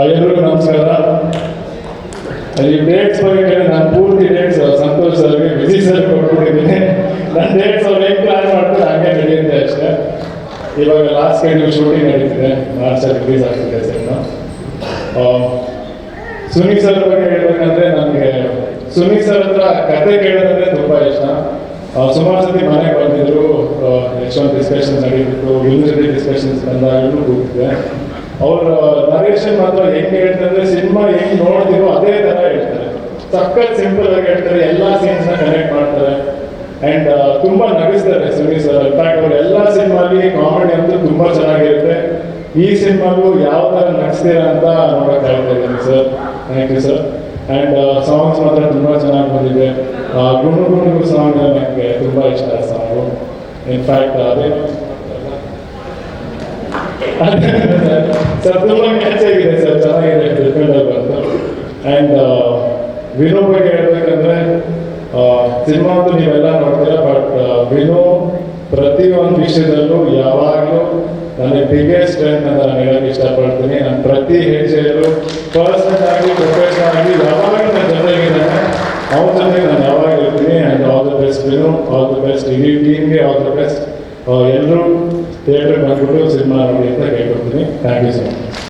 ಎಲ್ರಿಗೂ ನಮಸ್ಕಾರ. ಈ ಡೇಟ್ಸ್ ಬಗ್ಗೆ ನಾನು ಪೂರ್ತಿ ಡೇಟ್ಸ್ ಸಂತೋಷ್ ಸರ್ಗೆ ವಿಜಯ್ ಸರ್ ಕೊಟ್ಬಿಟ್ಟಿದ್ದೀನಿ. ನನ್ನ ಡೇಟ್ಸ್ ಅವ್ರು ಹೆಂಗೆ ಪ್ಲಾನ್ ಮಾಡ್ತಾರೆ ಹಾಗೆ ನಡೆಯುತ್ತೆ ಅಷ್ಟೇ. ಇವಾಗ ಲಾಸ್ಟ್ ನೀವು ಶೂಟಿಂಗ್ ನಡೀತಿದೆ, ಮಾರ್ಚಲ್ಲಿ ರಿಲೀಸ್ ಆಗ್ತಿದೆ ಸಿನಿಮಾ. ಸುನೀಲ್ ಸರ್ ಬಗ್ಗೆ ಹೇಳ್ಬೇಕಂದ್ರೆ ನನಗೆ ಸುನೀಲ್ ಸರ್ ಹತ್ರ ಕತೆ ಕೇಳೋದಂದ್ರೆ ತುಂಬ ಇಷ್ಟ. ಸುಮಾರು ಸತಿ ಮನೆಗೆ ಬಂದಿದ್ರು, ಎಷ್ಟೊಂದು ಡಿಸ್ಕಷನ್ಸ್ ನಡೀತಿತ್ತು, ಯೂನಿವರ್ಸಿಟಿ ಡಿಸ್ಕಷನ್ಸ್ ಬಂದಾಗಲೂ ಕೂತಿದೆ. ಅವ್ರ ನರೇಷನ್ ಮಾತ್ರ ಹೆಂಗೆ ಹೇಳ್ತಾರೆ, ಸಿನಿಮಾ ಹೆಂಗೆ ನೋಡ್ತೀವೋ ಅದೇ ಥರ ಹೇಳ್ತಾರೆ. ಸಖತ್ ಸಿಂಪಲ್ ಆಗಿ ಹೇಳ್ತಾರೆ, ಎಲ್ಲ ಸೀನ್ಸ್ನ ಕನೆಕ್ಟ್ ಮಾಡ್ತಾರೆ ಆ್ಯಂಡ್ ತುಂಬ ನಗಿಸ್ತಾರೆ ಸುನೀಲ್ ಸರ್. ಇನ್ಫ್ಯಾಕ್ಟ್ ಅವ್ರ ಎಲ್ಲ ಸಿನಿಮಾಲಿ ಕಾಮಿಡಿ ಅಂತೂ ತುಂಬ ಚೆನ್ನಾಗಿರುತ್ತೆ. ಈ ಸಿನಿಮಾಗೂ ಯಾವ ಥರ ನಗಿಸ್ತೀರಾ ಅಂತ ನೋಡೋಕೆ ಕಾಯ್ತಾ ಇದ್ದೀನಿ sir. Thank you sir. And songs ಮಾತ್ರ ತುಂಬ ಚೆನ್ನಾಗಿ ಬಂದಿದೆ. ಗುಣಗುಣಿಗೂ ಸಾಂಗ್ ನನಗೆ ತುಂಬ ಇಷ್ಟ ಸಾಂಗು. ಇನ್ಫ್ಯಾಕ್ಟ್ ಅದೇ ಸರ್ ತುಂಬ ಕ್ಯಾಚ್ ಆಗಿದೆ ಸರ್, ಚೆನ್ನಾಗಿದೆ ತಿಳ್ಕೊಂಡಾಗ ಅಂತ. ಆ್ಯಂಡ್ ವಿನೋ ಬಗ್ಗೆ ಹೇಳ್ಬೇಕಂದ್ರೆ ಸಿನಿಮಾ ಅಂತೂ ನೀವೆಲ್ಲ ನೋಡ್ತೀರಾ, ಬಟ್ ವಿನೋ ಪ್ರತಿಯೊಂದು ವಿಷಯದಲ್ಲೂ ಯಾವಾಗಲೂ ನನಗೆ ಬಿಗ್ಗೆಸ್ಟ್ ಸ್ಟ್ರೆಂತ್ ಅಂತ ನಾನು ಹೇಳೋಕ್ಕೆ ಇಷ್ಟಪಡ್ತೀನಿ. ನಾನು ಪ್ರತಿ ಹೆಜ್ಜೆಯಲ್ಲೂ ಪರ್ಸನಲ್ ಆಗಿ ಪ್ರೊಫೆಷನಲ್ ಆಗಿ ಯಾವಾಗಲೂ ನನ್ನ ಜೊತೆಗಿದ್ದಾನೆ, ಅವ್ರ ಜೊತೆಗೆ ನಾನು ಯಾವಾಗ ಇರ್ತೀನಿ. And all the best Vino, all the best ಇಡೀ ಟೀಮ್ಗೆ ಆಲ್ ದ ಬೆಸ್ಟ್. ಎಲ್ಲರೂ ಥಿಯೇಟ್ರಿಗೆ ಬಂದ್ಬಿಟ್ಟು ಸಿನಿಮಾ ನೋಡಿ ಅಂತ ಕೇಳ್ಕೊಡ್ತೀನಿ. Thank you so much.